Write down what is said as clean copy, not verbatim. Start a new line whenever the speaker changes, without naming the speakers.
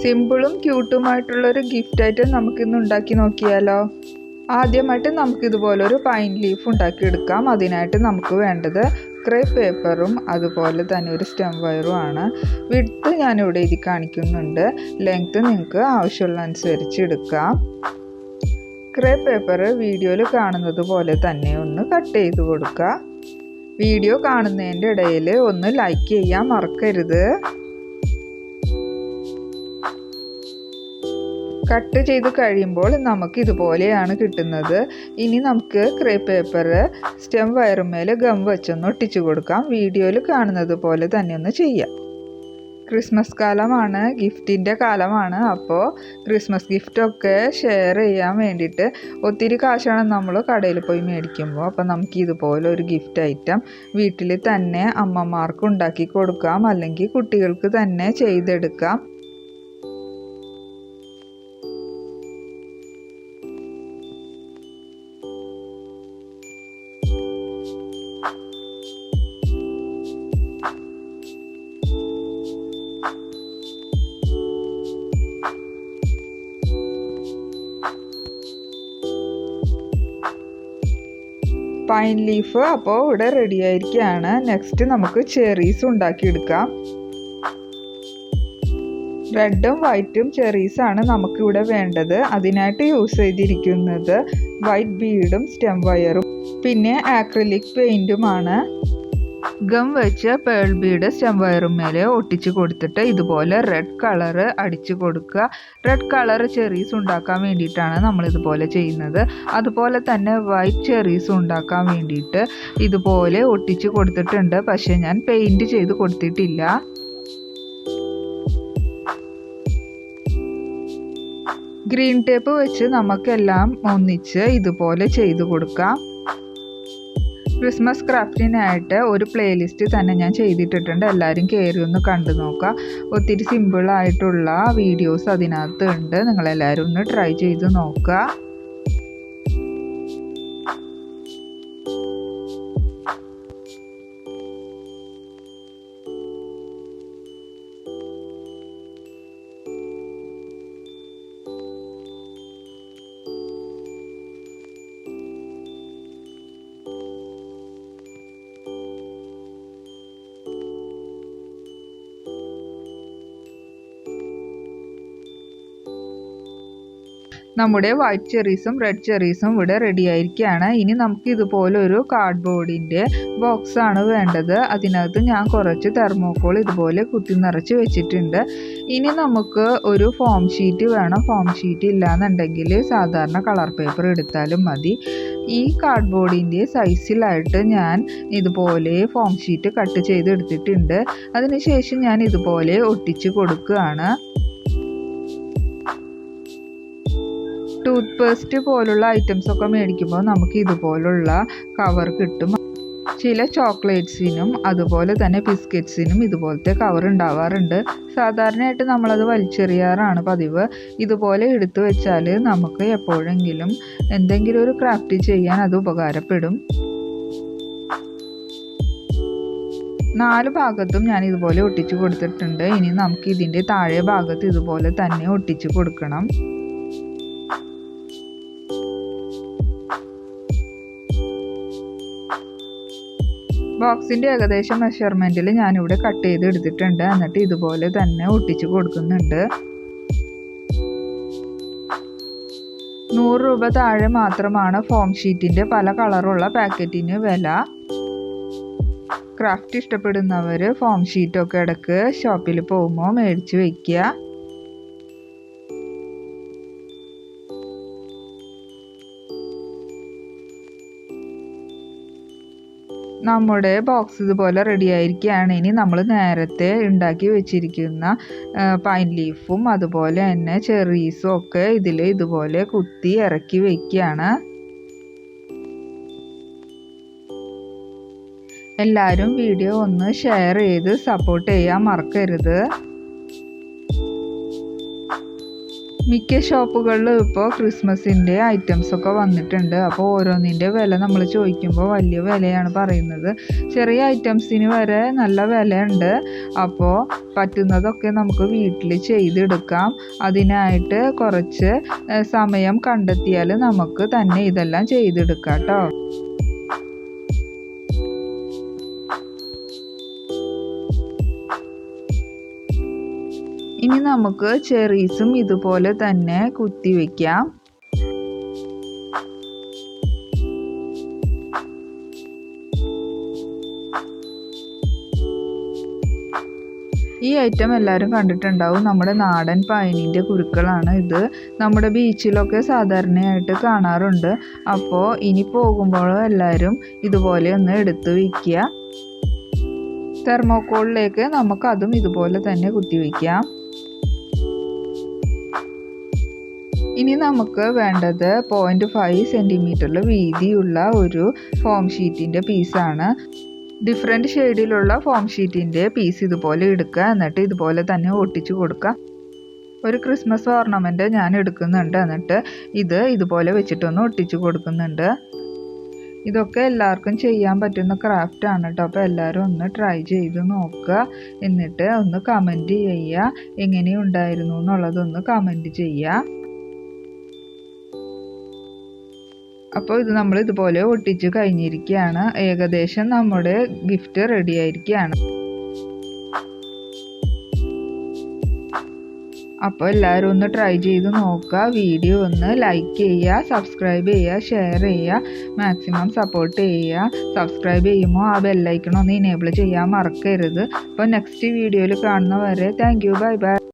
സിമ്പിളും ക്യൂട്ടുമായിട്ടുള്ളൊരു gift item നമുക്കിന്ന് ഉണ്ടാക്കി നോക്കിയാലോ. ആദ്യമായിട്ട് നമുക്കിതുപോലൊരു പൈൻ ലീഫ് ഉണ്ടാക്കിയെടുക്കാം. അതിനായിട്ട് നമുക്ക് വേണ്ടത് ക്രേപ്പ് പേപ്പറും അതുപോലെ തന്നെ ഒരു സ്റ്റെം വയറും ആണ്. വിഡ്ത്ത് ഞാനിവിടെ എഴുതി കാണിക്കുന്നുണ്ട്. ലെങ്ത്ത് നിങ്ങൾക്ക് ആവശ്യമുള്ള അനുസരിച്ച് എടുക്കാം. ക്രേപ്പ് പേപ്പർ വീഡിയോയിൽ കാണുന്നത് പോലെ തന്നെ ഒന്ന് കട്ട് ചെയ്ത് കൊടുക്കുക. വീഡിയോ കാണുന്നതിൻ്റെ ഇടയിൽ ഒന്ന് ലൈക്ക് ചെയ്യാൻ മറക്കരുത്. കട്ട് ചെയ്ത് കഴിയുമ്പോൾ നമുക്ക് ഇതുപോലെയാണ് കിട്ടുന്നത്. ഇനി നമുക്ക് ക്രേപ്പ് പേപ്പർ സ്റ്റെം വയറുമേൽ ഗം വെച്ചൊന്ന് ഒട്ടിച്ചു കൊടുക്കാം. വീഡിയോയിൽ കാണുന്നത് പോലെ തന്നെ ഒന്ന് ചെയ്യാം. ക്രിസ്മസ് കാലമാണ്, ഗിഫ്റ്റിൻ്റെ കാലമാണ്. അപ്പോൾ ക്രിസ്മസ് ഗിഫ്റ്റൊക്കെ ഷെയർ ചെയ്യാൻ വേണ്ടിയിട്ട് ഒത്തിരി കാശാണ് നമ്മൾ കടയിൽ പോയി മേടിക്കുമ്പോൾ. അപ്പോൾ നമുക്ക് ഇതുപോലെ ഒരു ഗിഫ്റ്റ് ഐറ്റം വീട്ടിൽ തന്നെ അമ്മമാർക്ക് ഉണ്ടാക്കി കൊടുക്കാം, അല്ലെങ്കിൽ കുട്ടികൾക്ക് തന്നെ ചെയ്തെടുക്കാം. പൈൻ ലീഫ് അപ്പോൾ ഇവിടെ റെഡി ആയിരിക്കുകയാണ്. നെക്സ്റ്റ് നമുക്ക് ചെറീസ് ഉണ്ടാക്കിയെടുക്കാം. റെഡും വൈറ്റും ചെറീസാണ് നമുക്കിവിടെ വേണ്ടത്. അതിനായിട്ട് യൂസ് ചെയ്തിരിക്കുന്നത് വൈറ്റ് ബീഡും സ്റ്റെം വയറും പിന്നെ ആക്രിലിക് പെയിൻറ്റുമാണ്. ഗം വെച്ച് പേൾ ബീഡ് സ്റ്റെം വയറും മേലെ ഒട്ടിച്ച് കൊടുത്തിട്ട് ഇതുപോലെ റെഡ് കളറ് അടിച്ചു കൊടുക്കുക. റെഡ് കളർ ചെറീസ് ഉണ്ടാക്കാൻ വേണ്ടിയിട്ടാണ് നമ്മളിതുപോലെ ചെയ്യുന്നത്. അതുപോലെ തന്നെ വൈറ്റ് ചെറീസ് ഉണ്ടാക്കാൻ വേണ്ടിയിട്ട് ഇതുപോലെ ഒട്ടിച്ച് കൊടുത്തിട്ടുണ്ട്. പക്ഷേ ഞാൻ പെയിൻറ് ചെയ്ത് കൊടുത്തിട്ടില്ല. ഗ്രീൻ ടേപ്പ് വെച്ച് നമുക്കെല്ലാം ഒന്നിച്ച് ഇതുപോലെ ചെയ്ത് കൊടുക്കാം. ക്രിസ്മസ് ക്രാഫ്റ്റിനായിട്ട് ഒരു പ്ലേലിസ്റ്റ് തന്നെ ഞാൻ ചെയ്തിട്ടിട്ടുണ്ട്. എല്ലാവരും കയറി ഒന്ന് കണ്ടു നോക്കുക. ഒത്തിരി സിമ്പിളായിട്ടുള്ള വീഡിയോസ് അതിനകത്ത് ഉണ്ട്. നിങ്ങളെല്ലാവരും ഒന്ന് ട്രൈ ചെയ്ത് നോക്കുക. നമ്മുടെ വൈറ്റ് ചെറീസും റെഡ് ചെറീസും ഇവിടെ റെഡി ആയിരിക്കുകയാണ്. ഇനി നമുക്ക് ഇതുപോലെ ഒരു കാർഡ്ബോർഡിൻ്റെ ബോക്സാണ് വേണ്ടത്. അതിനകത്ത് ഞാൻ കുറച്ച് തെർമോക്കോൾ ഇതുപോലെ കുത്തി നിറച്ച് വെച്ചിട്ടുണ്ട്. ഇനി നമുക്ക് ഒരു ഫോം ഷീറ്റ് വേണം. ഫോം ഷീറ്റ് ഇല്ലാന്നുണ്ടെങ്കിൽ സാധാരണ കളർ പേപ്പർ എടുത്താലും മതി. ഈ കാർഡ്ബോർഡിൻ്റെ സൈസിലായിട്ട് ഞാൻ ഇതുപോലെ ഫോം ഷീറ്റ് കട്ട് ചെയ്ത് എടുത്തിട്ടുണ്ട്. അതിനുശേഷം ഞാൻ ഇതുപോലെ ഒട്ടിച്ച് കൊടുക്കുകയാണ്. ടൂത്ത് പേസ്റ്റ് പോലുള്ള ഐറ്റംസ് ഒക്കെ മേടിക്കുമ്പോൾ നമുക്ക് ഇതുപോലുള്ള കവർ കിട്ടും. ചില ചോക്ലേറ്റ്സിനും അതുപോലെ തന്നെ ബിസ്ക്കറ്റ്സിനും ഇതുപോലത്തെ കവർ ഉണ്ടാവാറുണ്ട്. സാധാരണയായിട്ട് നമ്മളത് വലിച്ചെറിയാറാണ് പതിവ്. ഇതുപോലെ എടുത്തു വെച്ചാൽ നമുക്ക് എപ്പോഴെങ്കിലും എന്തെങ്കിലും ഒരു ക്രാഫ്റ്റ് ചെയ്യാൻ അത് ഉപകാരപ്പെടും. 4 ഭാഗത്തും ഞാൻ ഇതുപോലെ ഒട്ടിച്ചു കൊടുത്തിട്ടുണ്ട്. ഇനി നമുക്ക് ഇതിൻ്റെ താഴെ ഭാഗത്ത് ഇതുപോലെ തന്നെ ഒട്ടിച്ചു കൊടുക്കണം. ബോക്സിൻ്റെ ഏകദേശം മെഷർമെൻറ്റിൽ ഞാനിവിടെ കട്ട് ചെയ്ത് എടുത്തിട്ടുണ്ട്. എന്നിട്ട് ഇതുപോലെ തന്നെ ഒട്ടിച്ച് കൊടുക്കുന്നുണ്ട്. 100 രൂപ താഴെ മാത്രമാണ് ഫോം ഷീറ്റിൻ്റെ പല കളറുള്ള പാക്കറ്റിന് വില. ക്രാഫ്റ്റ് ഇഷ്ടപ്പെടുന്നവർ ഫോം ഷീറ്റൊക്കെ ഇടയ്ക്ക് ഷോപ്പിൽ പോകുമ്പോൾ മേടിച്ച് വയ്ക്കുക. നമ്മുടെ ബോക്സ് ഇതുപോലെ റെഡി ആയിരിക്കുകയാണ്. ഇനി നമ്മൾ നേരത്തെ ഉണ്ടാക്കി വെച്ചിരിക്കുന്ന പൈൻ ലീഫും അതുപോലെ തന്നെ ചെറീസും ഒക്കെ ഇതിൽ ഇതുപോലെ കുത്തി ഇറക്കി വയ്ക്കുകയാണ്. എല്ലാവരും വീഡിയോ ഒന്ന് ഷെയർ ചെയ്ത് സപ്പോർട്ട് ചെയ്യാൻ മറക്കരുത്. മിക്ക ഷോപ്പുകളിലും ഇപ്പോൾ ക്രിസ്മസിൻ്റെ ഐറ്റംസൊക്കെ വന്നിട്ടുണ്ട്. അപ്പോൾ ഓരോന്നിൻ്റെ വില നമ്മൾ ചോദിക്കുമ്പോൾ വലിയ വിലയാണ് പറയുന്നത്. ചെറിയ ഐറ്റംസിന് വരെ നല്ല വിലയുണ്ട്. അപ്പോൾ പറ്റുന്നതൊക്കെ നമുക്ക് വീട്ടിൽ ചെയ്തെടുക്കാം. അതിനായിട്ട് കുറച്ച് സമയം കണ്ടെത്തിയാൽ നമുക്ക് തന്നെ ഇതെല്ലാം ചെയ്തെടുക്കാം കേട്ടോ. ഇനി നമുക്ക് ചെറീസും ഇതുപോലെ തന്നെ കുത്തി വയ്ക്കാം. ഈ ഐറ്റം എല്ലാവരും കണ്ടിട്ടുണ്ടാവും. നമ്മുടെ നാടൻ പൈനിൻ്റെ കുരുക്കളാണ് ഇത്. നമ്മുടെ ബീച്ചിലൊക്കെ സാധാരണയായിട്ട് കാണാറുണ്ട്. അപ്പോൾ ഇനി പോകുമ്പോൾ എല്ലാവരും ഇതുപോലെ ഒന്ന് എടുത്ത് വയ്ക്കുക. തെർമോക്കോളിലേക്ക് നമുക്കതും ഇതുപോലെ തന്നെ കുത്തി വയ്ക്കാം. ഇനി നമുക്ക് വേണ്ടത് 0.5 സെൻറ്റിമീറ്ററിൽ വീതിയുള്ള ഒരു ഫോം ഷീറ്റിൻ്റെ പീസാണ്. ഡിഫറെൻറ്റ് ഷെയ്ഡിലുള്ള ഫോം ഷീറ്റിൻ്റെ പീസ് ഇതുപോലെ എടുക്കുക. എന്നിട്ട് ഇതുപോലെ തന്നെ ഒട്ടിച്ചു കൊടുക്കുക. ഒരു ക്രിസ്മസ് ഓർണമെൻറ്റ് ഞാൻ എടുക്കുന്നുണ്ട്. എന്നിട്ട് ഇതുപോലെ വെച്ചിട്ടൊന്ന് ഒട്ടിച്ചു കൊടുക്കുന്നുണ്ട്. ഇതൊക്കെ എല്ലാവർക്കും ചെയ്യാൻ പറ്റുന്ന ക്രാഫ്റ്റാണ് കേട്ടോ. അപ്പോൾ എല്ലാവരും ഒന്ന് ട്രൈ ചെയ്ത് നോക്കുക. എന്നിട്ട് ഒന്ന് കമൻറ്റ് ചെയ്യുക. എങ്ങനെയുണ്ടായിരുന്നു എന്നുള്ളതൊന്ന് കമൻറ്റ് ചെയ്യുക. അപ്പോൾ ഇത് നമ്മൾ ഇതുപോലെ ഒട്ടിച്ച് കഴിഞ്ഞിരിക്കുകയാണ്. ഏകദേശം നമ്മുടെ ഗിഫ്റ്റ് റെഡി ആയിരിക്കുകയാണ്. അപ്പോൾ എല്ലാവരും ഒന്ന് ട്രൈ ചെയ്ത് നോക്കുക. വീഡിയോ ഒന്ന് ലൈക്ക് ചെയ്യുക, സബ്സ്ക്രൈബ് ചെയ്യുക, ഷെയർ ചെയ്യുക, മാക്സിമം സപ്പോർട്ട് ചെയ്യുക. സബ്സ്ക്രൈബ് ചെയ്യുമ്പോൾ ആ ബെല്ലൈക്കൺ ഒന്ന് ഇനേബിൾ ചെയ്യാൻ മറക്കരുത്. അപ്പോൾ നെക്സ്റ്റ് വീഡിയോയിൽ കാണുന്നവരെ താങ്ക് യു, ബൈ ബൈ.